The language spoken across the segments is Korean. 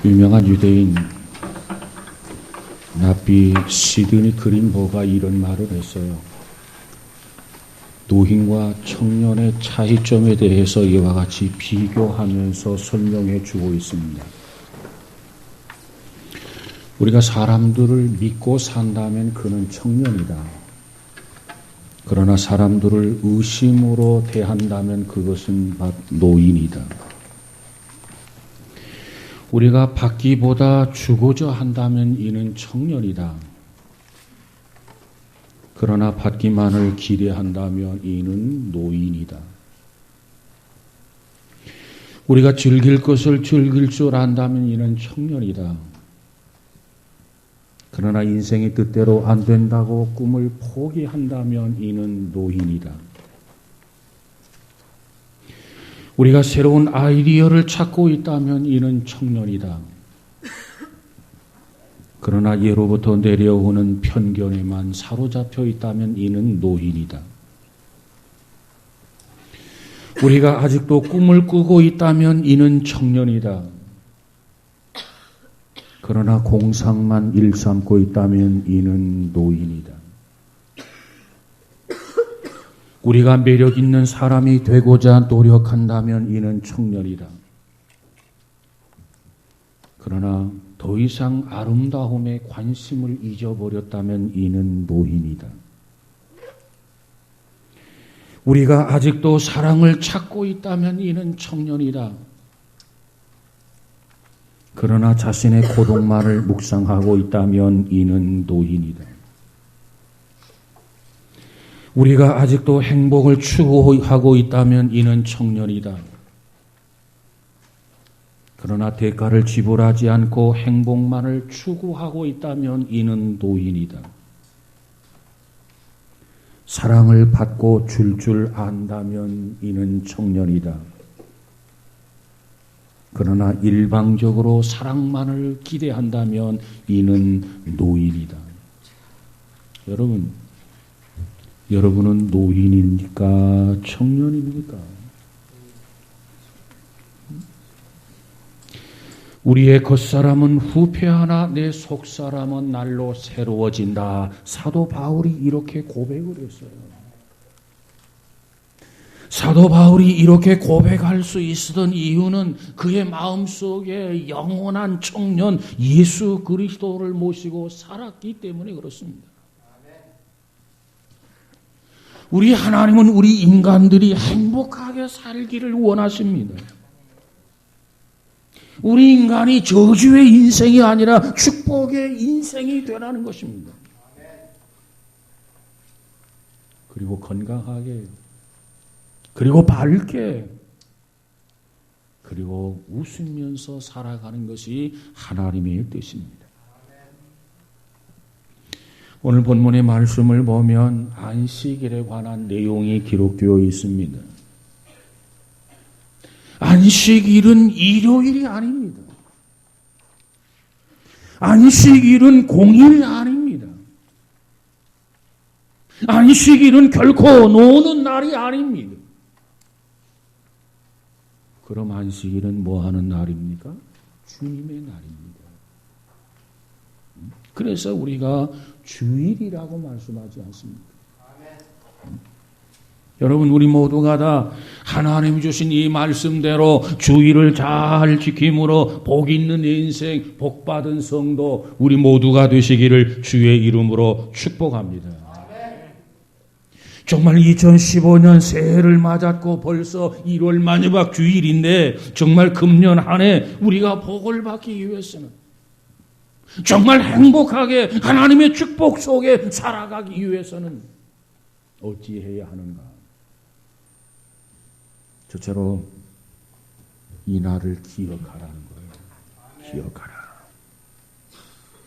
유명한 유대인 랍비 시드니 그린버가 이런 말을 했어요. 노인과 청년의 차이점에 대해서 이와 같이 비교하면서 설명해 주고 있습니다. 우리가 사람들을 믿고 산다면 그는 청년이다. 그러나 사람들을 의심으로 대한다면 그것은 노인이다. 우리가 받기보다 주고자 한다면 이는 청년이다. 그러나 받기만을 기대한다면 이는 노인이다. 우리가 즐길 것을 즐길 줄 안다면 이는 청년이다. 그러나 인생이 뜻대로 안 된다고 꿈을 포기한다면 이는 노인이다. 우리가 새로운 아이디어를 찾고 있다면 이는 청년이다. 그러나 예로부터 내려오는 편견에만 사로잡혀 있다면 이는 노인이다. 우리가 아직도 꿈을 꾸고 있다면 이는 청년이다. 그러나 공상만 일삼고 있다면 이는 노인이다. 우리가 매력 있는 사람이 되고자 노력한다면 이는 청년이다. 그러나 더 이상 아름다움에 관심을 잊어버렸다면 이는 노인이다. 우리가 아직도 사랑을 찾고 있다면 이는 청년이다. 그러나 자신의 고독만을 묵상하고 있다면 이는 노인이다. 우리가 아직도 행복을 추구하고 있다면 이는 청년이다. 그러나 대가를 지불하지 않고 행복만을 추구하고 있다면 이는 노인이다. 사랑을 받고 줄 안다면 이는 청년이다. 그러나 일방적으로 사랑만을 기대한다면 이는 노인이다. 여러분은 노인입니까? 청년입니까? 우리의 겉사람은 후패하나 내 속사람은 날로 새로워진다. 사도 바울이 이렇게 고백을 했어요. 사도 바울이 이렇게 고백할 수 있었던 이유는 그의 마음속에 영원한 청년 예수 그리스도를 모시고 살았기 때문에 그렇습니다. 우리 하나님은 우리 인간들이 행복하게 살기를 원하십니다. 우리 인간이 저주의 인생이 아니라 축복의 인생이 되라는 것입니다. 그리고 건강하게, 그리고 밝게, 그리고 웃으면서 살아가는 것이 하나님의 뜻입니다. 오늘 본문의 말씀을 보면 안식일에 관한 내용이 기록되어 있습니다. 안식일은 일요일이 아닙니다. 안식일은 공휴일이 아닙니다. 안식일은 결코 노는 날이 아닙니다. 그럼 안식일은 뭐 하는 날입니까? 주님의 날입니다. 그래서 우리가 주일이라고 말씀하지 않습니까? 여러분, 우리 모두가 다 하나님이 주신 이 말씀대로 주일을 잘 지킴으로 복 있는 인생, 복 받은 성도 우리 모두가 되시기를 주의 이름으로 축복합니다. 정말 2015년 새해를 맞았고 벌써 1월 마지막 주일인데 정말 금년 한 해 우리가 복을 받기 위해서는, 정말 행복하게 하나님의 축복 속에 살아가기 위해서는 어찌해야 하는가? 저처럼 이 날을 기억하라는 거예요. 기억하라.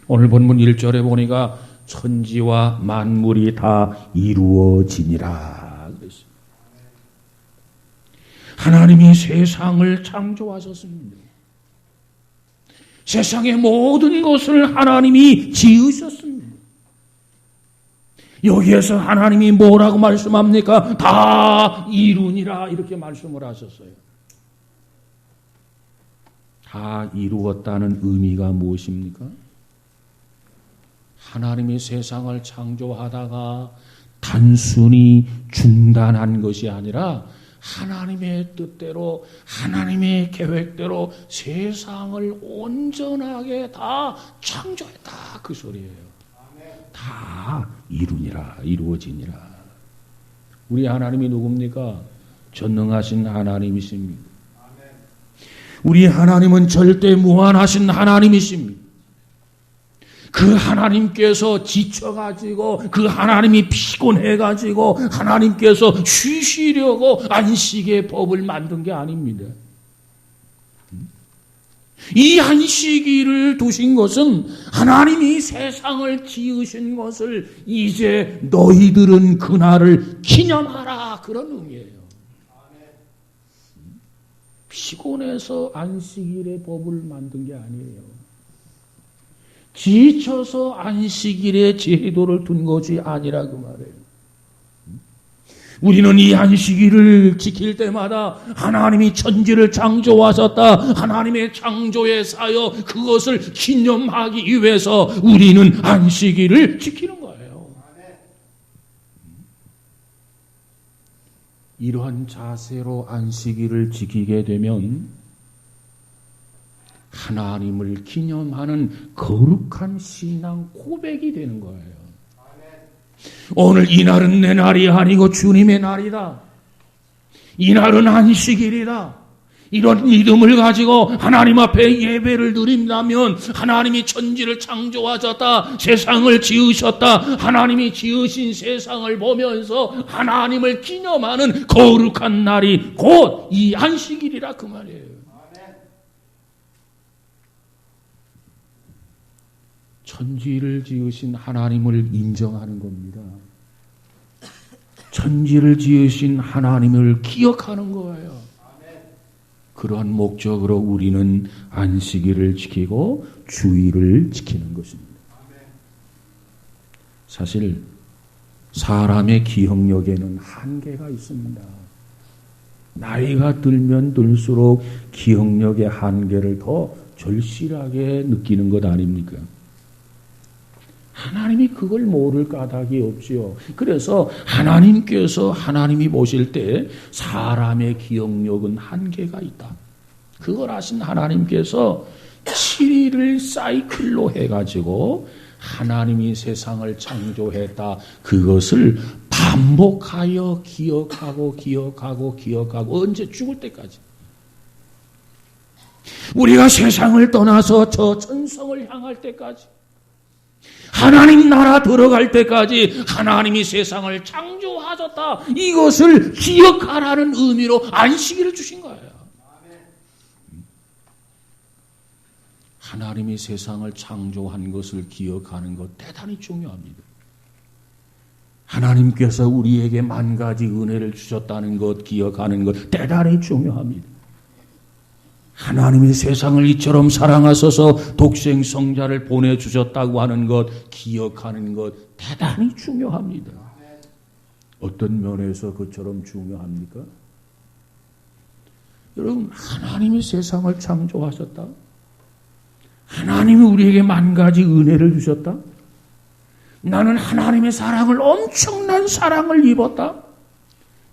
오늘 본문 1절에 보니까 천지와 만물이 다 이루어지니라 그랬어요. 하나님이 세상을 창조하셨습니다. 세상의 모든 것을 하나님이 지으셨습니다. 여기에서 하나님이 뭐라고 말씀합니까? 다 이루니라 이렇게 말씀을 하셨어요. 다 이루었다는 의미가 무엇입니까? 하나님이 세상을 창조하다가 단순히 중단한 것이 아니라 하나님의 뜻대로 하나님의 계획대로 세상을 온전하게 다 창조했다 그 소리예요. 다 이루어지니라. 우리 하나님이 누굽니까? 전능하신 하나님이십니다. 우리 하나님은 절대 무한하신 하나님이십니다. 그 하나님께서 지쳐가지고 그 하나님이 피곤해가지고 하나님께서 쉬시려고 안식의 법을 만든 게 아닙니다. 이 안식일을 두신 것은 하나님이 세상을 지으신 것을 이제 너희들은 그날을 기념하라 그런 의미예요. 피곤해서 안식일의 법을 만든 게 아니에요. 지쳐서 안식일의 제도를 둔 것이 아니라 그 말이에요. 우리는 이 안식일을 지킬 때마다 하나님이 천지를 창조하셨다. 하나님의 창조에 사여 그것을 기념하기 위해서 우리는 안식일을 지키는 거예요. 이러한 자세로 안식일을 지키게 되면 하나님을 기념하는 거룩한 신앙 고백이 되는 거예요. 오늘 이날은 내 날이 아니고 주님의 날이다. 이날은 안식일이다. 이런 믿음을 가지고 하나님 앞에 예배를 드린다면 하나님이 천지를 창조하셨다. 세상을 지으셨다. 하나님이 지으신 세상을 보면서 하나님을 기념하는 거룩한 날이 곧 이 안식일이라 그 말이에요. 천지를 지으신 하나님을 인정하는 겁니다. 천지를 지으신 하나님을 기억하는 거예요. 그러한 목적으로 우리는 안식일을 지키고 주일을 지키는 것입니다. 사실 사람의 기억력에는 한계가 있습니다. 나이가 들면 들수록 기억력의 한계를 더 절실하게 느끼는 것 아닙니까? 하나님이 그걸 모를 까닭이 없지요. 그래서 하나님이 보실 때 사람의 기억력은 한계가 있다. 그걸 아신 하나님께서 7일을 사이클로 해가지고 하나님이 세상을 창조했다. 그것을 반복하여 기억하고 언제 죽을 때까지. 우리가 세상을 떠나서 저 천성을 향할 때까지. 하나님 나라 들어갈 때까지 하나님이 세상을 창조하셨다. 이것을 기억하라는 의미로 안식일을 주신 거예요. 하나님이 세상을 창조한 것을 기억하는 것 대단히 중요합니다. 하나님께서 우리에게 만 가지 은혜를 주셨다는 것 기억하는 것 대단히 중요합니다. 하나님이 세상을 이처럼 사랑하셔서 독생 성자를 보내주셨다고 하는 것 기억하는 것 대단히 중요합니다. 어떤 면에서 그처럼 중요합니까? 여러분, 하나님이 세상을 창조하셨다. 하나님이 우리에게 만 가지 은혜를 주셨다. 나는 하나님의 사랑을 엄청난 사랑을 입었다.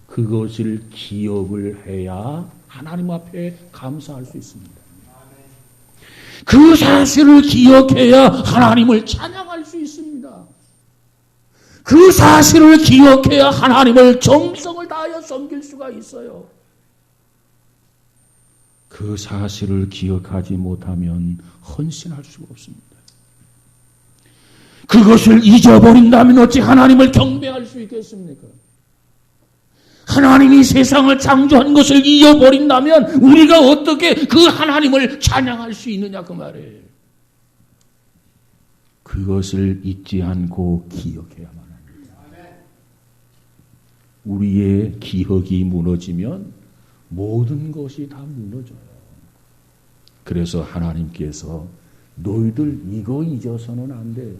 그것을 기억을 해야 하나님 앞에 감사할 수 있습니다. 그 사실을 기억해야 하나님을 찬양할 수 있습니다. 그 사실을 기억해야 하나님을 정성을 다하여 섬길 수가 있어요. 그 사실을 기억하지 못하면 헌신할 수가 없습니다. 그것을 잊어버린다면 어찌 하나님을 경배할 수 있겠습니까? 하나님이 세상을 창조한 것을 잊어버린다면 우리가 어떻게 그 하나님을 찬양할 수 있느냐 그 말이에요. 그것을 잊지 않고 기억해야만 합니다. 우리의 기억이 무너지면 모든 것이 다 무너져요. 그래서 하나님께서 너희들 이거 잊어서는 안 돼.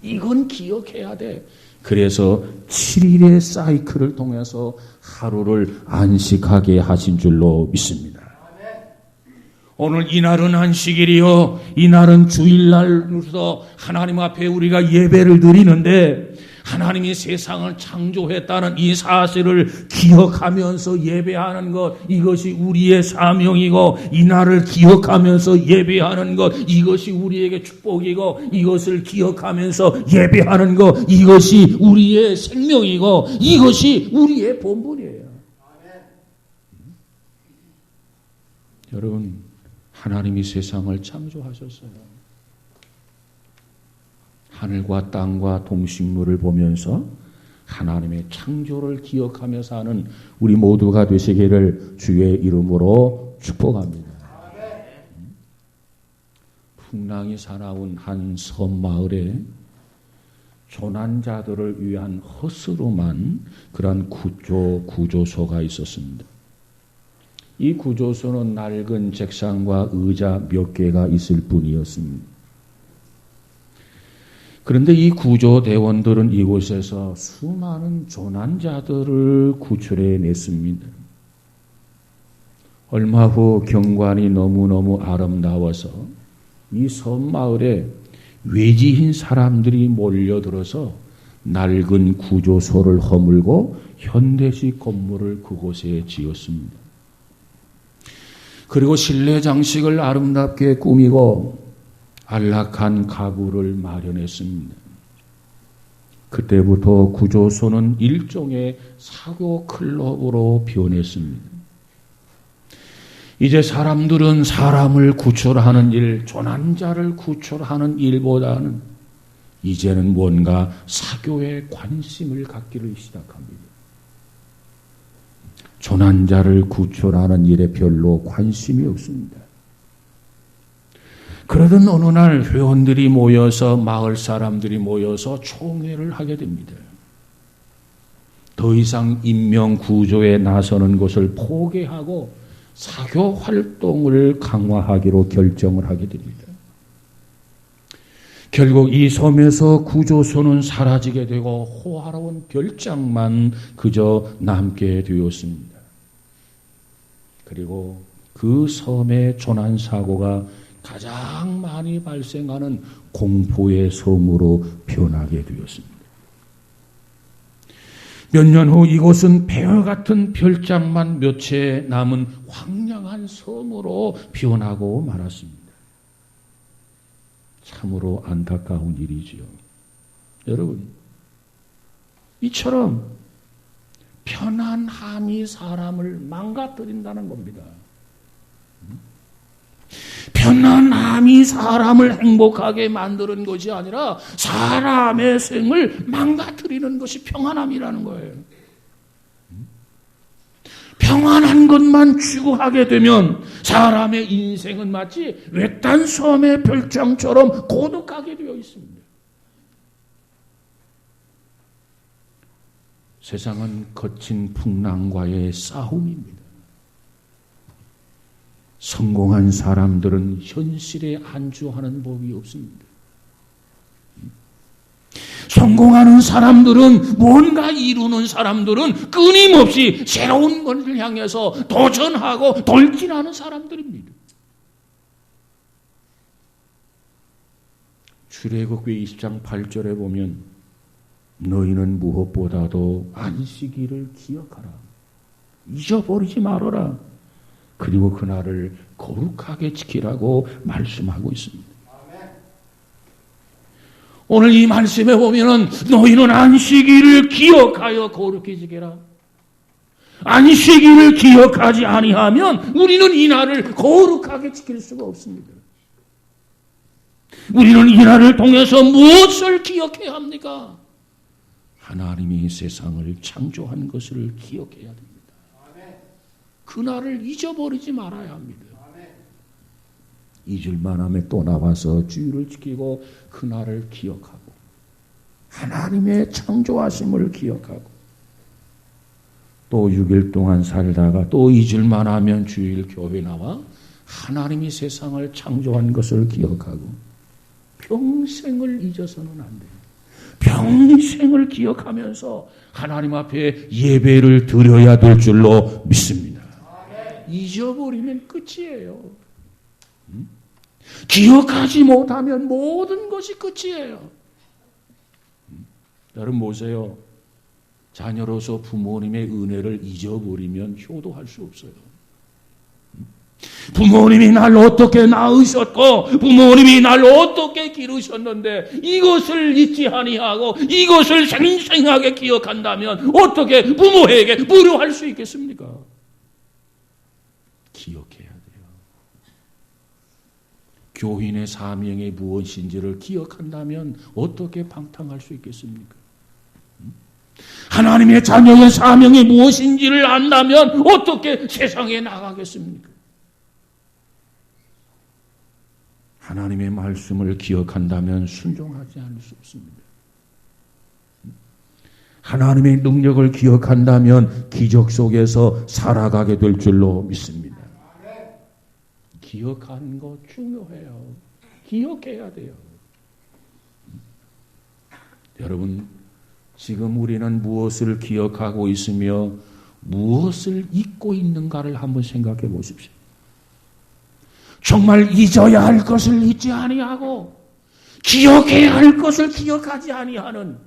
이건 기억해야 돼. 그래서 7일의 사이클을 통해서 하루를 안식하게 하신 줄로 믿습니다. 오늘 이날은 안식일이요, 이날은 주일날로서 하나님 앞에 우리가 예배를 드리는데, 하나님이 세상을 창조했다는 이 사실을 기억하면서 예배하는 것, 이것이 우리의 사명이고, 이날을 기억하면서 예배하는 것, 이것이 우리에게 축복이고, 이것을 기억하면서 예배하는 것, 이것이 우리의 생명이고, 이것이 우리의 본분이에요. 여러분, 하나님이 세상을 창조하셨어요. 하늘과 땅과 동식물을 보면서 하나님의 창조를 기억하며 사는 우리 모두가 되시기를 주의 이름으로 축복합니다. 풍랑이 사나운 한 섬마을에 조난자들을 위한 허스름한 그런 구조소가 있었습니다. 이 구조소는 낡은 책상과 의자 몇 개가 있을 뿐이었습니다. 그런데 이 구조대원들은 이곳에서 수많은 조난자들을 구출해냈습니다. 얼마 후 경관이 너무너무 아름다워서 이 섬마을에 외지인 사람들이 몰려들어서 낡은 구조소를 허물고 현대식 건물을 그곳에 지었습니다. 그리고 실내 장식을 아름답게 꾸미고 안락한 가구를 마련했습니다. 그때부터 구조소는 일종의 사교 클럽으로 변했습니다. 이제 사람들은 사람을 구출하는 일, 조난자를 구출하는 일보다는 이제는 뭔가 사교에 관심을 갖기를 시작합니다. 조난자를 구출하는 일에 별로 관심이 없습니다. 그러던 어느 날 회원들이 모여서, 마을 사람들이 모여서 총회를 하게 됩니다. 더 이상 인명 구조에 나서는 것을 포기하고 사교 활동을 강화하기로 결정을 하게 됩니다. 결국 이 섬에서 구조소는 사라지게 되고 호화로운 별장만 그저 남게 되었습니다. 그리고 그 섬의 조난사고가 가장 많이 발생하는 공포의 섬으로 변하게 되었습니다. 몇 년 후 이곳은 폐허 같은 별장만 몇 채 남은 황량한 섬으로 변하고 말았습니다. 참으로 안타까운 일이지요. 여러분, 이처럼 편안함이 사람을 망가뜨린다는 겁니다. 편안함이 사람을 행복하게 만드는 것이 아니라 사람의 생을 망가뜨리는 것이 평안함이라는 거예요. 평안한 것만 추구하게 되면 사람의 인생은 마치 외딴 섬의 별장처럼 고독하게 되어 있습니다. 세상은 거친 풍랑과의 싸움입니다. 성공한 사람들은 현실에 안주하는 법이 없습니다. 성공하는 사람들은, 뭔가 이루는 사람들은 끊임없이 새로운 것을 향해서 도전하고 돌진하는 사람들입니다. 출애굽기 20장 8절에 보면 너희는 무엇보다도 안식일을 기억하라. 잊어버리지 말아라. 그리고 그날을 거룩하게 지키라고 말씀하고 있습니다. 오늘 이 말씀에 보면은 너희는 안식일을 기억하여 거룩히 지켜라. 안식일을 기억하지 아니하면 우리는 이 날을 거룩하게 지킬 수가 없습니다. 우리는 이 날을 통해서 무엇을 기억해야 합니까? 하나님이 세상을 창조한 것을 기억해야 됩니다. 그날을 잊어버리지 말아야 합니다. 잊을만 하면 또 나와서 주일을 지키고 그날을 기억하고 하나님의 창조하심을 기억하고 또 6일 동안 살다가 또 잊을만 하면 주일 교회 나와 하나님이 세상을 창조한 것을 기억하고 평생을 잊어서는 안 돼요. 평생을 기억하면서 하나님 앞에 예배를 드려야 될 줄로 믿습니다. 잊어버리면 끝이에요. 기억하지 못하면 모든 것이 끝이에요. 여러분 보세요. 자녀로서 부모님의 은혜를 잊어버리면 효도할 수 없어요. 부모님이 날 어떻게 낳으셨고 부모님이 날 어떻게 기르셨는데 이것을 잊지 아니하고 이것을 생생하게 기억한다면 어떻게 부모에게 무료할 수 있겠습니까? 기억해야 돼요. 교인의 사명이 무엇인지를 기억한다면 어떻게 방탕할 수 있겠습니까? 하나님의 자녀의 사명이 무엇인지를 안다면 어떻게 세상에 나가겠습니까? 하나님의 말씀을 기억한다면 순종하지 않을 수 없습니다. 하나님의 능력을 기억한다면 기적 속에서 살아가게 될 줄로 믿습니다. 기억하는 거 중요해요. 기억해야 돼요. 여러분, 지금 우리는 무엇을 기억하고 있으며 무엇을 잊고 있는가를 한번 생각해 보십시오. 정말 잊어야 할 것을 잊지 아니하고 기억해야 할 것을 기억하지 아니하는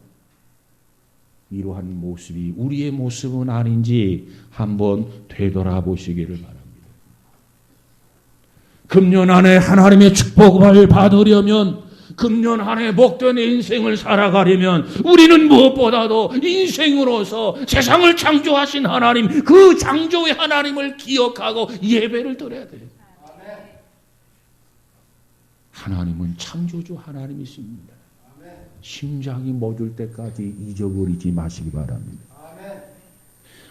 이러한 모습이 우리의 모습은 아닌지 한번 되돌아보시기를 바랍니다. 금년 안에 하나님의 축복을 받으려면 금년 안에 복된 인생을 살아가려면 우리는 무엇보다도 인생으로서 세상을 창조하신 하나님, 그 창조의 하나님을 기억하고 예배를 드려야 돼요. 하나님은 창조주 하나님이십니다. 심장이 멎을 때까지 잊어버리지 마시기 바랍니다.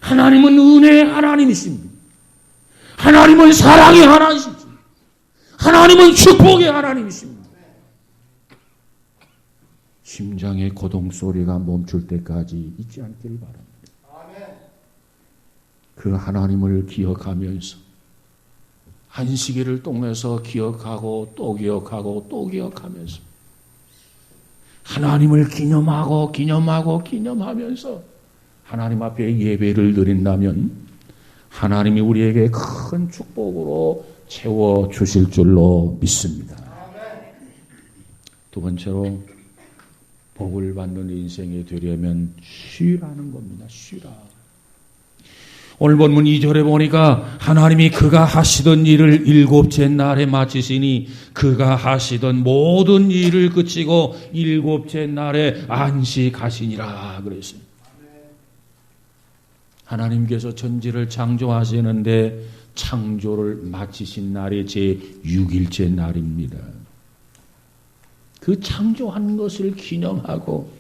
하나님은 은혜의 하나님이십니다. 하나님은 사랑의 하나님이십니다. 하나님은 축복의 하나님이십니다. 심장의 고동 소리가 멈출 때까지 잊지 않기를 바랍니다. 그 하나님을 기억하면서 안식일을 통해서 기억하고 또 기억하고 또 기억하면서 하나님을 기념하면서 하나님 앞에 예배를 드린다면 하나님이 우리에게 큰 축복으로 채워주실 줄로 믿습니다. 두 번째로 복을 받는 인생이 되려면 쉬라는 겁니다. 쉬라. 오늘 본문 2절에 보니까 하나님이 그가 하시던 일을 일곱째 날에 마치시니 그가 하시던 모든 일을 그치고 일곱째 날에 안식하시니라 그랬어요. 하나님께서 천지를 창조하시는데 창조를 마치신 날이 제 6일째 날입니다. 그 창조한 것을 기념하고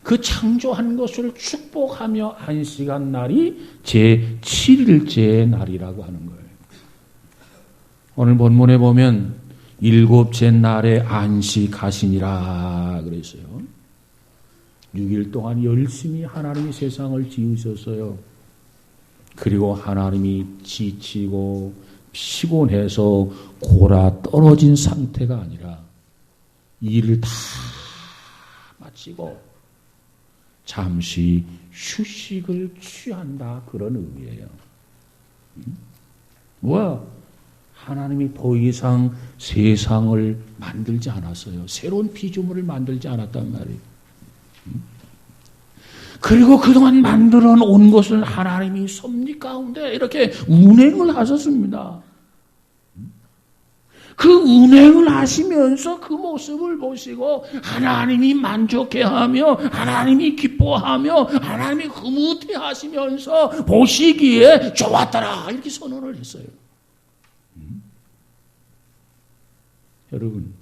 그 창조한 것을 축복하며 안식한 날이 제 7일째 날이라고 하는 거예요. 오늘 본문에 보면 일곱째 날에 안식하시니라 그랬어요. 6일 동안 열심히 하나님이 세상을 지으셨어요. 그리고 하나님이 지치고 피곤해서 골아 떨어진 상태가 아니라 일을 다 마치고 잠시 휴식을 취한다 그런 의미예요. 뭐야? 하나님이 더 이상 세상을 만들지 않았어요. 새로운 피조물을 만들지 않았단 말이에요. 그리고 그동안 만들어 놓은 것을 하나님이 섭리 가운데 이렇게 운행을 하셨습니다. 그 운행을 하시면서 그 모습을 보시고 하나님이 만족해하며 하나님이 기뻐하며 하나님이 흐뭇해하시면서 보시기에 좋았더라 이렇게 선언을 했어요. 여러분,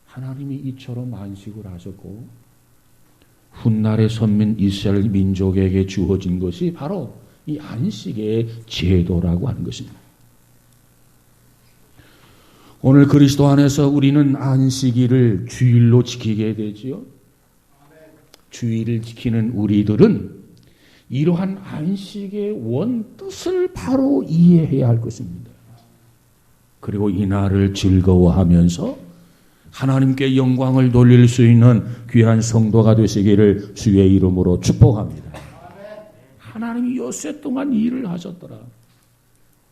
하나님이 이처럼 안식을 하셨고 훗날의 선민 이스라엘 민족에게 주어진 것이 바로 이 안식의 제도라고 하는 것입니다. 오늘 그리스도 안에서 우리는 안식일을 주일로 지키게 되지요. 주일을 지키는 우리들은 이러한 안식의 원뜻을 바로 이해해야 할 것입니다. 그리고 이 날을 즐거워하면서 하나님께 영광을 돌릴 수 있는 귀한 성도가 되시기를 주의 이름으로 축복합니다. 하나님이 엿새 동안 일을 하셨더라.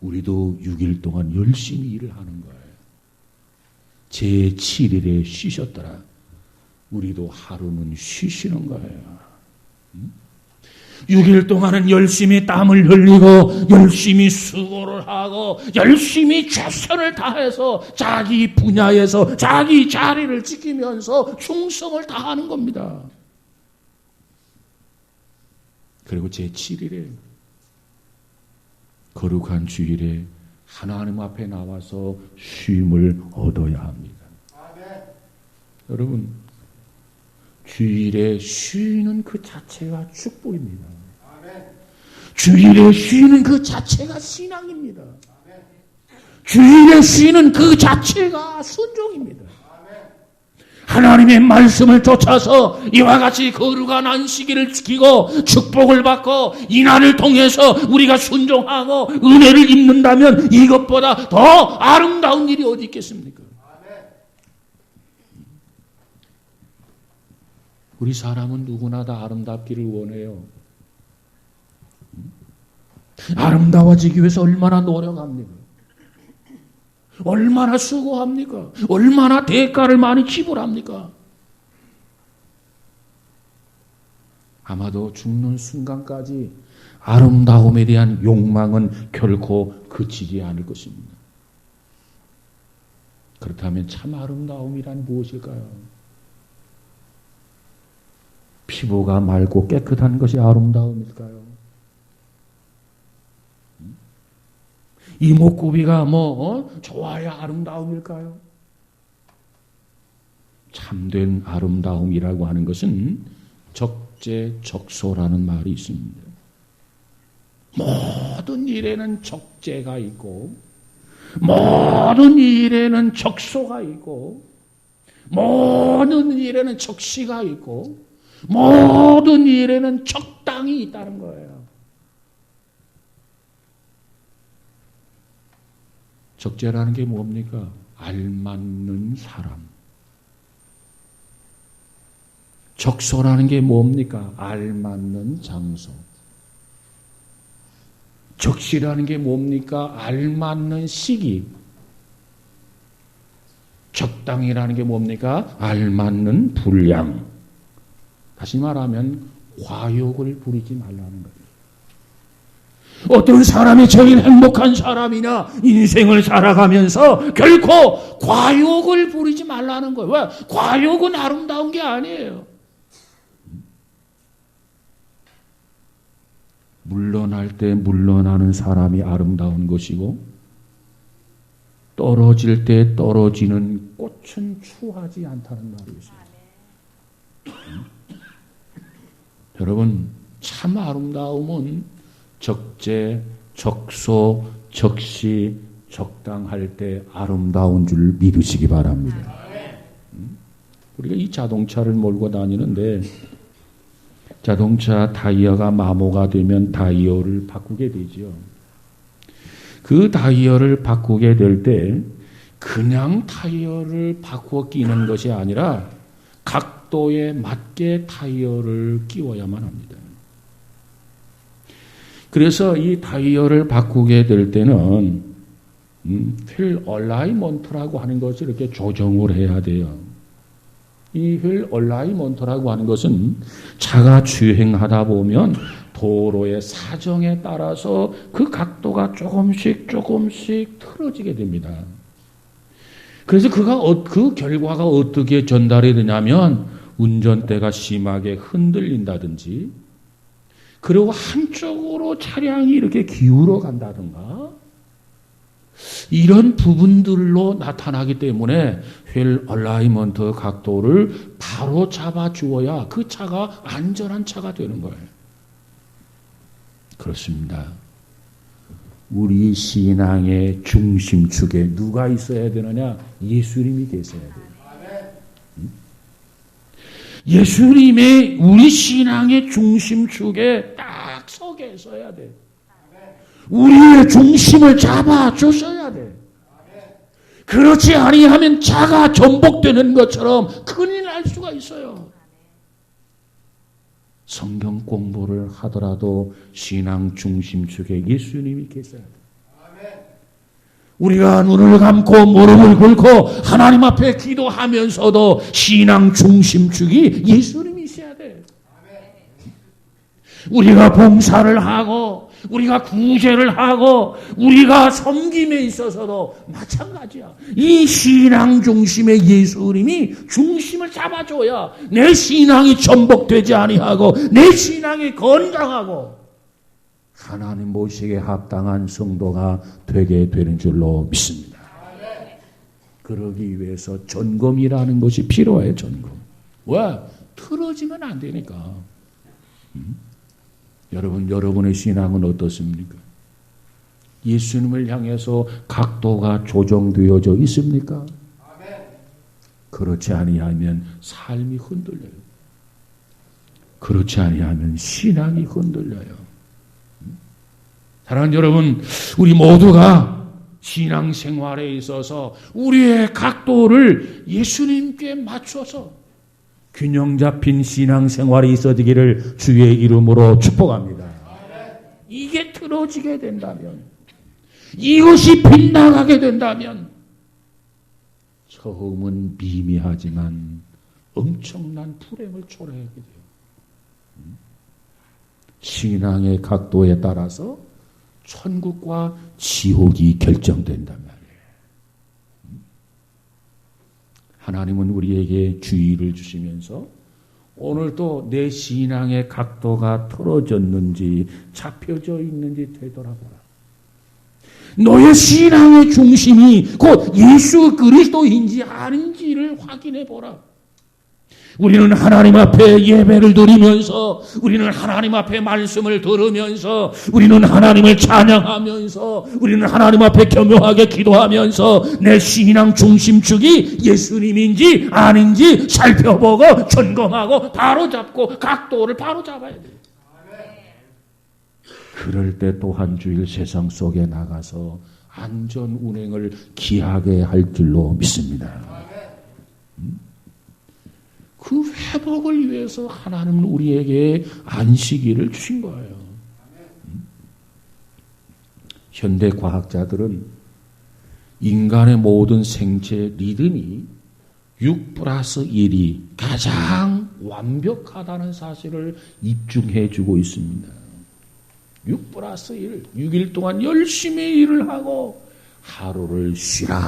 우리도 6일 동안 열심히 일을 하는 거예요. 제7일에 쉬셨더라. 우리도 하루는 쉬시는 거예요. 6일 동안은 열심히 땀을 흘리고 열심히 수고를 하고 열심히 최선을 다해서 자기 분야에서 자기 자리를 지키면서 충성을 다하는 겁니다. 그리고 제7일에 거룩한 주일에 하나님 앞에 나와서 쉼을 얻어야 합니다. 아멘. 여러분, 주일에 쉬는 그 자체가 축복입니다. 아멘. 주일에 쉬는 그 자체가 신앙입니다. 아멘. 주일에 쉬는 그 자체가 순종입니다. 하나님의 말씀을 쫓아서 이와 같이 거룩한 안식일을 지키고 축복을 받고 이날을 통해서 우리가 순종하고 은혜를 입는다면 이것보다 더 아름다운 일이 어디 있겠습니까? 우리 사람은 누구나 다 아름답기를 원해요. 아름다워지기 위해서 얼마나 노력합니까? 얼마나 수고합니까? 얼마나 대가를 많이 지불합니까? 아마도 죽는 순간까지 아름다움에 대한 욕망은 결코 그치지 않을 것입니다. 그렇다면 참 아름다움이란 무엇일까요? 피부가 맑고 깨끗한 것이 아름다움일까요? 이목구비가 좋아야 아름다움일까요? 참된 아름다움이라고 하는 것은 적재적소라는 말이 있습니다. 모든 일에는 적재가 있고 모든 일에는 적소가 있고 모든 일에는 적시가 있고 모든 일에는 적당히 있다는 거예요. 적재라는 게 뭡니까? 알맞는 사람. 적소라는 게 뭡니까? 알맞는 장소. 적시라는 게 뭡니까? 알맞는 시기. 적당이라는 게 뭡니까? 알맞는 분량. 다시 말하면 과욕을 부리지 말라는 거예요. 어떤 사람이 제일 행복한 사람이냐 인생을 살아가면서 결코 과욕을 부리지 말라는 거예요. 왜? 과욕은 아름다운 게 아니에요. 물러날 때 물러나는 사람이 아름다운 것이고 떨어질 때 떨어지는 꽃은 추하지 않다는 말이 있어요. 여러분, 참 아름다움은 적재, 적소, 적시, 적당할 때 아름다운 줄 믿으시기 바랍니다. 우리가 이 자동차를 몰고 다니는데 자동차 타이어가 마모가 되면 타이어를 바꾸게 되죠. 그 타이어를 바꾸게 될 때 그냥 타이어를 바꾸어 끼는 것이 아니라 각도에 맞게 타이어를 끼워야만 합니다. 그래서 이 타이어를 바꾸게 될 때는 휠 얼라이먼트라고 하는 것을 이렇게 조정을 해야 돼요. 이 휠 얼라이먼트라고 하는 것은 차가 주행하다 보면 도로의 사정에 따라서 그 각도가 조금씩 틀어지게 됩니다. 그래서 그 결과가 어떻게 전달이 되냐면 운전대가 심하게 흔들린다든지 그리고 한쪽으로 차량이 이렇게 기울어 간다든가 이런 부분들로 나타나기 때문에 휠 얼라이먼트 각도를 바로 잡아주어야 그 차가 안전한 차가 되는 거예요. 그렇습니다. 우리 신앙의 중심축에 누가 있어야 되느냐? 예수님이 계셔야 돼요. 예수님의 우리 신앙의 중심축에 딱 서 계셔야 돼. 우리의 중심을 잡아주셔야 돼. 그렇지 아니하면 차가 전복되는 것처럼 큰일 날 수가 있어요. 성경 공부를 하더라도 신앙 중심축에 예수님이 계셔야 돼. 우리가 눈을 감고 무릎을 꿇고 하나님 앞에 기도하면서도 신앙 중심축이 예수님이셔야 돼. 우리가 봉사를 하고 우리가 구제를 하고 우리가 섬김에 있어서도 마찬가지야. 이 신앙 중심의 예수님이 중심을 잡아줘야 내 신앙이 전복되지 아니하고 내 신앙이 건강하고 하나님 모시기에 합당한 성도가 되게 되는 줄로 믿습니다. 그러기 위해서 점검이라는 것이 필요해요. 점검. 왜? 틀어지면 안 되니까. 여러분의 신앙은 어떻습니까? 예수님을 향해서 각도가 조정되어져 있습니까? 그렇지 아니하면 삶이 흔들려요. 그렇지 아니하면 신앙이 흔들려요. 사랑하는 여러분, 우리 모두가 신앙생활에 있어서 우리의 각도를 예수님께 맞춰서 균형 잡힌 신앙생활이 있어지기를 주의 이름으로 축복합니다. 이게 틀어지게 된다면, 이것이 빗나가게 된다면 처음은 미미하지만 엄청난 불행을 초래하게 돼요. 신앙의 각도에 따라서 천국과 지옥이 결정된단 말이에요. 하나님은 우리에게 주의를 주시면서 오늘도 내 신앙의 각도가 틀어졌는지 잡혀져 있는지 되돌아보라. 너의 신앙의 중심이 곧 예수 그리스도인지 아닌지를 확인해 보라. 우리는 하나님 앞에 예배를 드리면서 우리는 하나님 앞에 말씀을 들으면서 우리는 하나님을 찬양하면서 우리는 하나님 앞에 겸허하게 기도하면서 내 신앙 중심축이 예수님인지 아닌지 살펴보고 점검하고 바로잡고 각도를 바로잡아야 돼요. 그럴 때 또 한 주일 세상 속에 나가서 안전 운행을 기하게 할 줄로 믿습니다. 그 회복을 위해서 하나님은 우리에게 안식일을 주신 거예요. 현대 과학자들은 인간의 모든 생체 리듬이 6+1이 가장 완벽하다는 사실을 입증해 주고 있습니다. 6+1, 6일 동안 열심히 일을 하고 하루를 쉬라.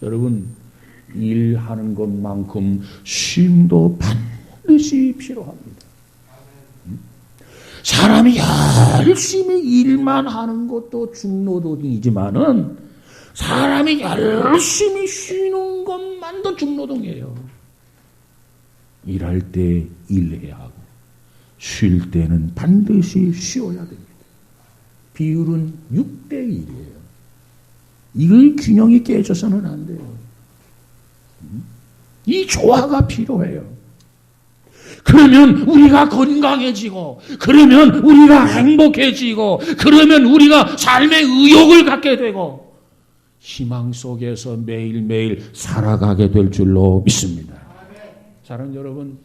여러분, 일하는 것만큼 쉼도 반드시 필요합니다. 사람이 열심히 일만 하는 것도 중노동이지만은 사람이 열심히 쉬는 것만도 중노동이에요. 일할 때 일해야 하고 쉴 때는 반드시 쉬어야 됩니다. 비율은 6:1이에요. 이걸 균형이 깨져서는 안 돼요. 이 조화가 필요해요. 그러면 우리가 건강해지고, 그러면 우리가 행복해지고, 그러면 우리가 삶의 의욕을 갖게 되고, 희망 속에서 매일매일 살아가게 될 줄로 믿습니다. 사랑하는 여러분,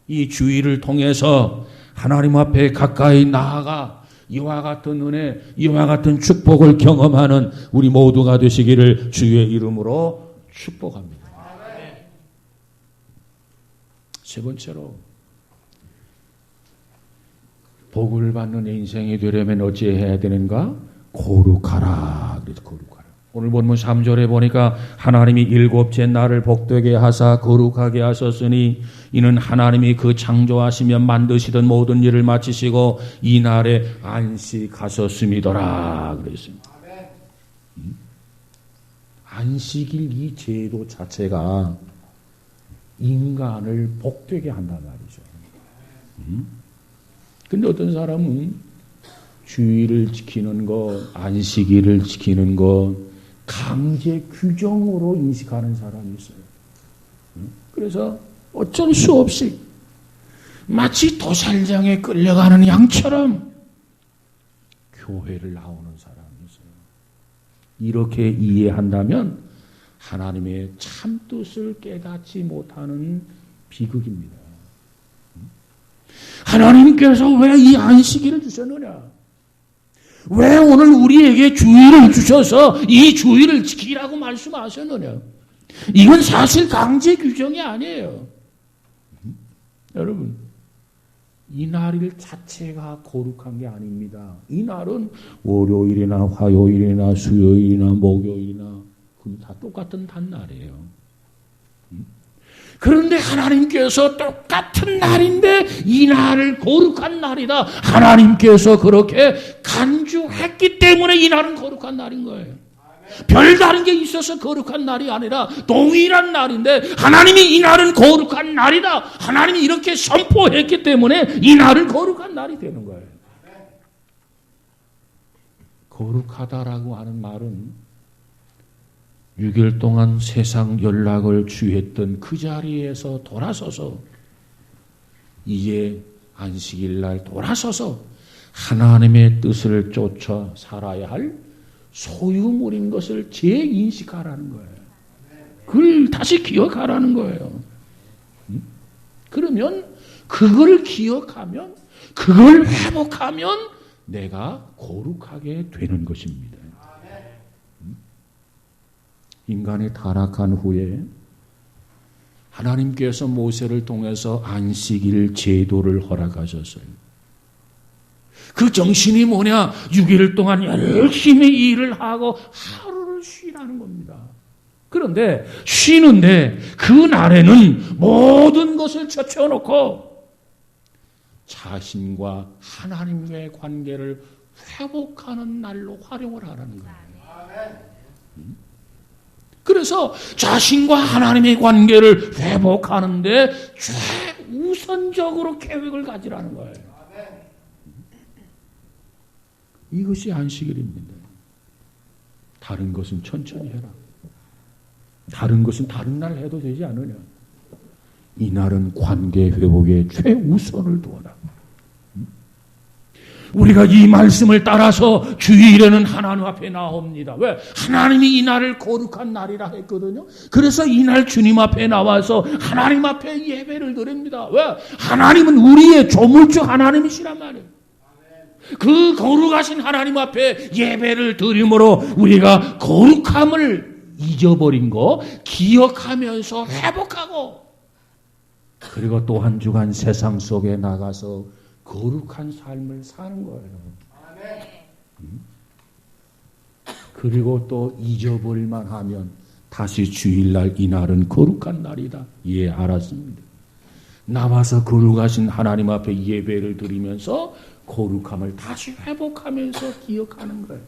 이 주의를 통해서 하나님 앞에 가까이 나아가 이와 같은 은혜, 이와 같은 축복을 경험하는 우리 모두가 되시기를 주의 이름으로 축복합니다. 세 번째로, 복을 받는 인생이 되려면 어찌해야 되는가? 거룩하라. 그래서 거룩하라. 오늘 본문 3절에 보니까 하나님이 7째 날을 복되게 하사 거룩하게 하셨으니 이는 하나님이 그 창조하시며 만드시던 모든 일을 마치시고 이 날에 안식하셨음이더라. 그랬습니다. 안식일 이 제도 자체가 인간을 복되게 한단 말이죠. 근데 어떤 사람은 주의를 지키는 것, 안식일을 지키는 것, 강제 규정으로 인식하는 사람이 있어요. 그래서 어쩔 수 없이 마치 도살장에 끌려가는 양처럼 교회를 나오는 사람이 있어요. 이렇게 이해한다면 하나님의 참뜻을 깨닫지 못하는 비극입니다. 하나님께서 왜 이 안식일을 주셨느냐? 왜 오늘 우리에게 주의를 주셔서 이 주의를 지키라고 말씀하셨느냐? 이건 사실 강제 규정이 아니에요. 여러분, 이 날일 자체가 거룩한 게 아닙니다. 이 날은 월요일이나 화요일이나 수요일이나 목요일이나 다 똑같은 단날이에요. 그런데 하나님께서 똑같은 날인데 이 날을 거룩한 날이다. 하나님께서 그렇게 간주했기 때문에 이 날은 거룩한 날인 거예요. 별다른 게 있어서 거룩한 날이 아니라 동일한 날인데 하나님이 이 날은 거룩한 날이다. 하나님이 이렇게 선포했기 때문에 이 날은 거룩한 날이 되는 거예요. 거룩하다라고 하는 말은 6일 동안 세상 연락을 취했던 그 자리에서 돌아서서 이제 안식일 날 돌아서서 하나님의 뜻을 쫓아 살아야 할 소유물인 것을 재인식하라는 거예요. 그걸 다시 기억하라는 거예요. 그러면 그걸 기억하면 그걸 회복하면 내가 거룩하게 되는 것입니다. 인간이 타락한 후에 하나님께서 모세를 통해서 안식일 제도를 허락하셨어요. 그 정신이 뭐냐? 6일 동안 열심히 일을 하고 하루를 쉬라는 겁니다. 그런데 쉬는데 그 날에는 모든 것을 제쳐놓고 자신과 하나님과의 관계를 회복하는 날로 활용을 하라는 거예요. 그래서 자신과 하나님의 관계를 회복하는데 최우선적으로 계획을 가지라는 거예요. 이것이 안식일입니다. 다른 것은 천천히 해라. 다른 것은 다른 날 해도 되지 않느냐. 이 날은 관계 회복에 최우선을 두어라. 우리가 이 말씀을 따라서 주일에는 하나님 앞에 나옵니다. 왜? 하나님이 이 날을 거룩한 날이라 했거든요. 그래서 이 날 주님 앞에 나와서 하나님 앞에 예배를 드립니다. 왜? 하나님은 우리의 조물주 하나님이시란 말이에요. 그 거룩하신 하나님 앞에 예배를 드림으로 우리가 거룩함을 잊어버린 거 기억하면서 회복하고 그리고 또 한 주간 세상 속에 나가서 거룩한 삶을 사는 거예요. 그리고 또 잊어버릴만 하면 다시 주일날 이날은 거룩한 날이다. 예, 알았습니다. 나와서 거룩하신 하나님 앞에 예배를 드리면서 거룩함을 다시 회복하면서 기억하는 거예요.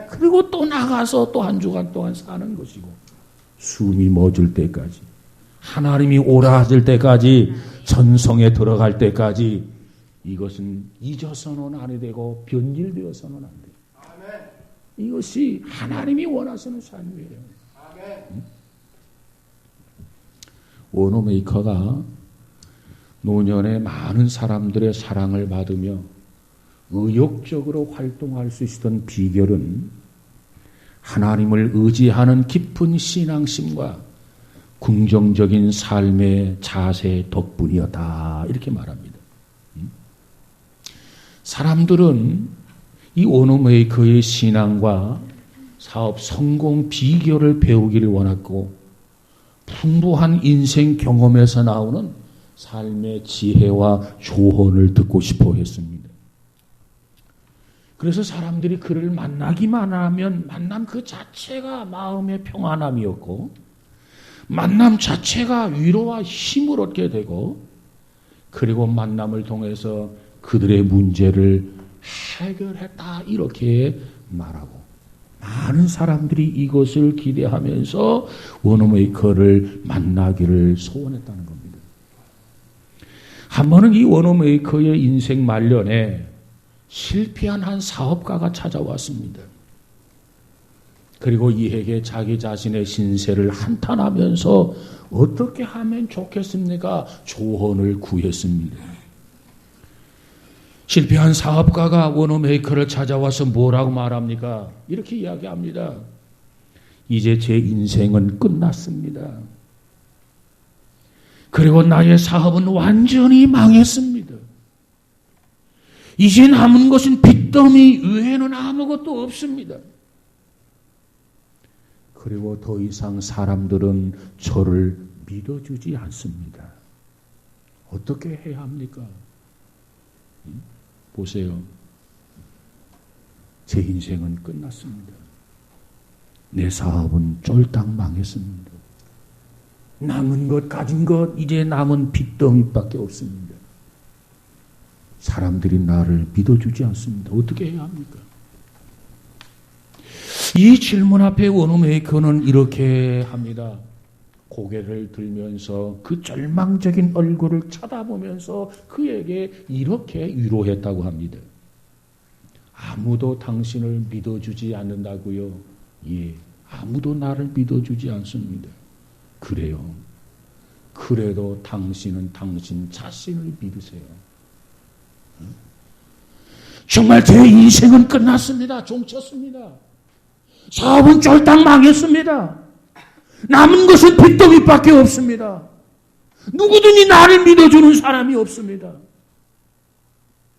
그리고 또 나가서 또 한 주간 동안 사는 것이고 숨이 멎을 때까지 하나님이 오라 하실 때까지 전성에 들어갈 때까지 이것은 잊어서는 안 되고 변질되어서는 안 돼요. 이것이 하나님이 원하시는 삶이에요. 워너메이커가 노년에 많은 사람들의 사랑을 받으며 의욕적으로 활동할 수 있었던 비결은 하나님을 의지하는 깊은 신앙심과 긍정적인 삶의 자세 덕분이었다. 이렇게 말합니다. 사람들은 이 워너메이커의 신앙과 사업 성공 비결을 배우기를 원했고 풍부한 인생 경험에서 나오는 삶의 지혜와 조언을 듣고 싶어 했습니다. 그래서 사람들이 그를 만나기만 하면 만남 그 자체가 마음의 평안함이었고 만남 자체가 위로와 힘을 얻게 되고 그리고 만남을 통해서 그들의 문제를 해결했다 이렇게 말하고 많은 사람들이 이것을 기대하면서 워너메이커를 만나기를 소원했다는 겁니다. 한 번은 이 워너메이커의 인생 말년에 실패한 한 사업가가 찾아왔습니다. 그리고 이에게 자기 자신의 신세를 한탄하면서 어떻게 하면 좋겠습니까? 조언을 구했습니다. 실패한 사업가가 워너메이커를 찾아와서 뭐라고 말합니까? 이렇게 이야기합니다. 이제 제 인생은 끝났습니다. 그리고 나의 사업은 완전히 망했습니다. 이제 남은 것은 빚 빚더미 외에는 아무것도 없습니다. 그리고 더 이상 사람들은 저를 믿어주지 않습니다. 어떻게 해야 합니까? 보세요. 제 인생은 끝났습니다. 내 사업은 쫄딱 망했습니다. 남은 것, 가진 것, 이제 남은 빚더미밖에 없습니다. 사람들이 나를 믿어주지 않습니다. 어떻게 해야 합니까? 이 질문 앞에 워너메이커는 이렇게 합니다. 고개를 들면서 그 절망적인 얼굴을 쳐다보면서 그에게 이렇게 위로했다고 합니다. 아무도 당신을 믿어주지 않는다고요? 예, 아무도 나를 믿어주지 않습니다. 그래요. 그래도 당신은 당신 자신을 믿으세요. 정말 제 인생은 끝났습니다. 종쳤습니다. 사업은 쫄딱 망했습니다. 남은 것은 빚더미밖에 없습니다. 누구든지 나를 믿어주는 사람이 없습니다.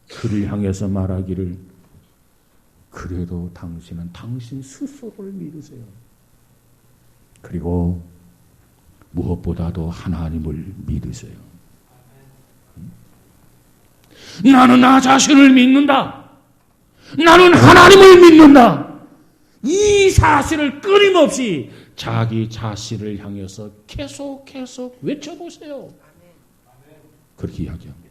그를 향해서 말하기를 그래도 당신은 당신 스스로를 믿으세요. 그리고 무엇보다도 하나님을 믿으세요. 나는 나 자신을 믿는다. 나는 하나님을 믿는다. 이 사실을 끊임없이 자기 자신을 향해서 계속 외쳐보세요. 그렇게 이야기합니다.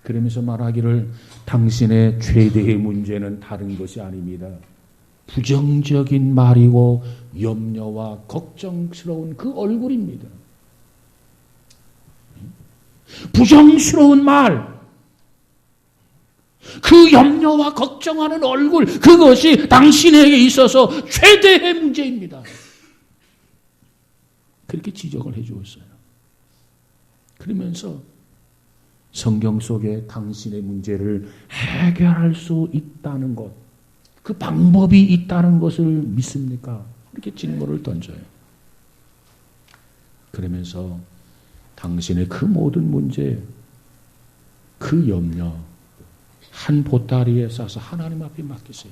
그러면서 말하기를 당신의 최대의 문제는 다른 것이 아닙니다. 부정적인 말이고 염려와 걱정스러운 그 얼굴입니다. 부정스러운 말, 그 염려와 걱정하는 얼굴, 그것이 당신에게 있어서 최대의 문제입니다. 그렇게 지적을 해 주었어요. 그러면서 성경 속에 당신의 문제를 해결할 수 있다는 것, 그 방법이 있다는 것을 믿습니까? 이렇게 질문을 던져요. 그러면서 당신의 그 모든 문제, 그 염려, 한 보따리에 싸서 하나님 앞에 맡기세요.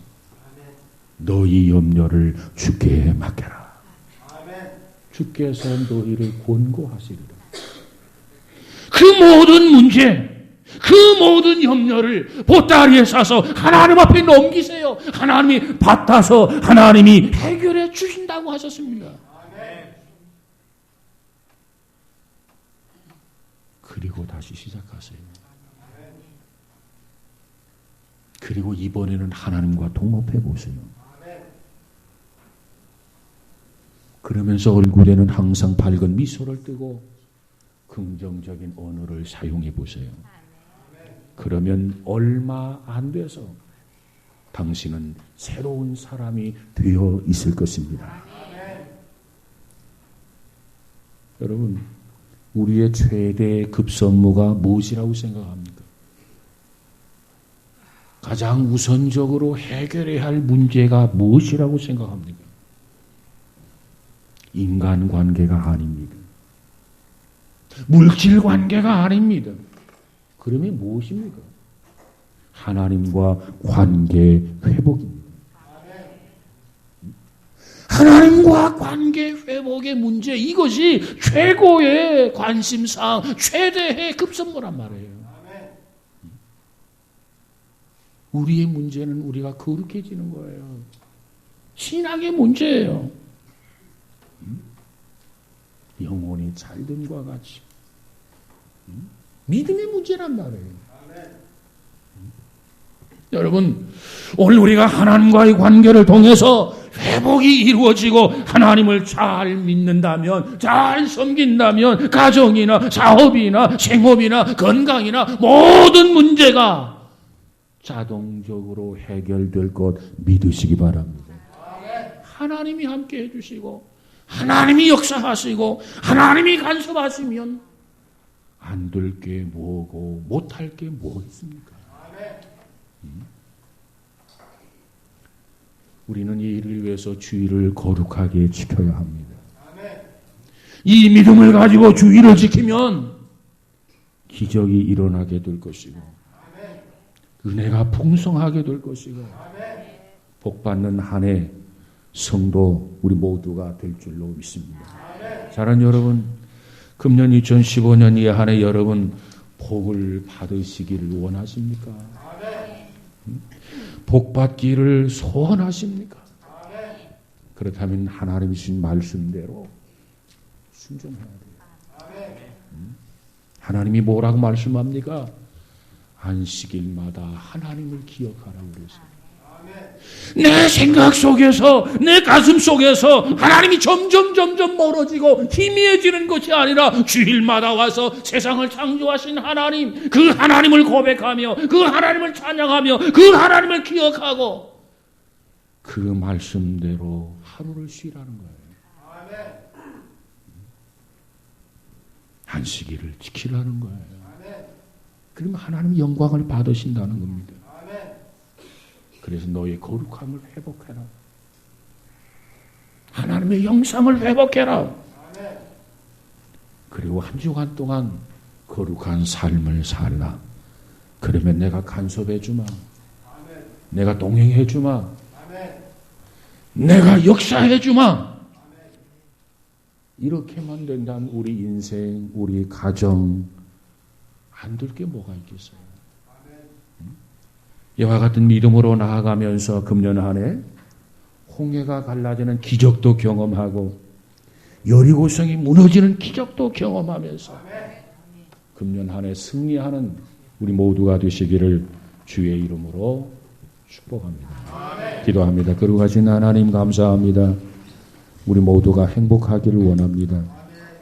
너희 염려를 주께 맡겨라. 주께서 너희를 권고하시리라. 그 모든 문제, 그 모든 염려를 보따리에 싸서 하나님 앞에 넘기세요. 하나님이 받아서 하나님이 해결해 주신다고 하셨습니다. 그리고 다시 시작하세요. 그리고 이번에는 하나님과 동업해 보세요. 그러면서 얼굴에는 항상 밝은 미소를 띠고 긍정적인 언어를 사용해 보세요. 그러면 얼마 안 돼서 당신은 새로운 사람이 되어 있을 것입니다. 여러분, 우리의 최대 급선무가 무엇이라고 생각합니까? 가장 우선적으로 해결해야 할 문제가 무엇이라고 생각합니까? 인간관계가 아닙니다. 물질관계가 아닙니다. 그러면 무엇입니까? 하나님과 관계 회복입니다. 하나님과 관계 회복의 문제, 이것이 최고의 관심사항, 최대의 급선무란 말이에요. 우리의 문제는 우리가 거룩해지는 거예요. 신앙의 문제예요. 영혼이 잘됨과 같이. 믿음의 문제란 말이에요. 여러분, 오늘 우리가 하나님과의 관계를 통해서 회복이 이루어지고 하나님을 잘 믿는다면, 잘 섬긴다면 가정이나 사업이나 생업이나 건강이나 모든 문제가 자동적으로 해결될 것 믿으시기 바랍니다. 하나님이 함께 해주시고 하나님이 역사하시고 하나님이 간섭하시면 안 될 게 뭐고 못할 게 뭐 있습니까? 우리는 이 일을 위해서 주의를 거룩하게 지켜야 합니다. 이 믿음을 가지고 주의를 지키면 기적이 일어나게 될 것이고 은혜가 풍성하게 될 것이고 복받는 한 해 성도 우리 모두가 될 줄로 믿습니다. 사랑하는 여러분, 금년 2015년 이 한 해 여러분 복을 받으시기를 원하십니까? 복받기를 소원하십니까? 그렇다면 하나님이 주신 말씀대로 순종해야 돼요. 하나님이 뭐라고 말씀합니까? 안식일마다 하나님을 기억하라고 그랬어요. 내 생각 속에서, 내 가슴 속에서 하나님이 점점 멀어지고 희미해지는 것이 아니라 주일마다 와서 세상을 창조하신 하나님, 그 하나님을 고백하며 그 하나님을 찬양하며 그 하나님을 기억하고 그 말씀대로 하루를 쉬라는 거예요. 안식일을 지키라는 거예요. 그러면 하나님 영광을 받으신다는 겁니다. 그래서 너의 거룩함을 회복해라. 하나님의 영상을 회복해라. 그리고 한 주간 동안 거룩한 삶을 살라. 그러면 내가 간섭해 주마. 내가 동행해 주마. 내가 역사해 주마. 이렇게만 된다면 우리 인생, 우리 가정 안 될 게 뭐가 있겠어요? 이와 같은 믿음으로 나아가면서 금년 한 해 홍해가 갈라지는 기적도 경험하고 여리고성이 무너지는 기적도 경험하면서 금년 한 해 승리하는 우리 모두가 되시기를 주의 이름으로 축복합니다. 기도합니다. 거룩하신 하나님 감사합니다. 우리 모두가 행복하기를 원합니다.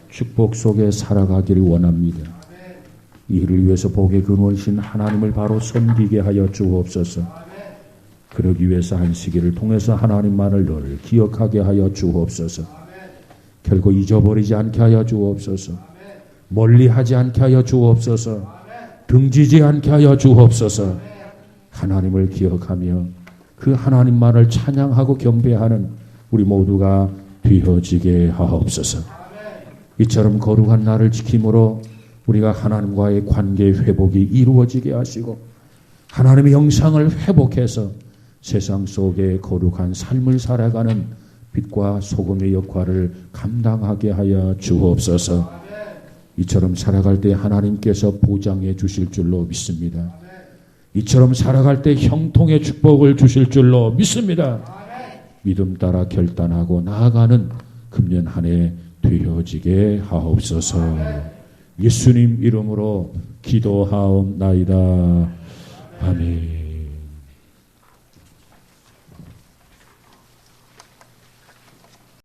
축복 속에 살아가기를 원합니다. 이를 위해서 복의 근원이신 하나님을 바로 섬기게 하여 주옵소서. 그러기 위해서 안식일을 통해서 하나님만을 늘 기억하게 하여 주옵소서. 결코 잊어버리지 않게 하여 주옵소서. 멀리하지 않게 하여 주옵소서. 등지지 않게 하여 주옵소서. 하나님을 기억하며 그 하나님만을 찬양하고 경배하는 우리 모두가 되어지게 하옵소서. 이처럼 거룩한 날을 지킴으로 우리가 하나님과의 관계 회복이 이루어지게 하시고 하나님의 영상을 회복해서 세상 속에 거룩한 삶을 살아가는 빛과 소금의 역할을 감당하게 하여 주옵소서. 이처럼 살아갈 때 하나님께서 보장해 주실 줄로 믿습니다. 이처럼 살아갈 때 형통의 축복을 주실 줄로 믿습니다. 믿음 따라 결단하고 나아가는 금년 한 해 되어지게 하옵소서. 예수님 이름으로 기도하옵나이다. 아멘.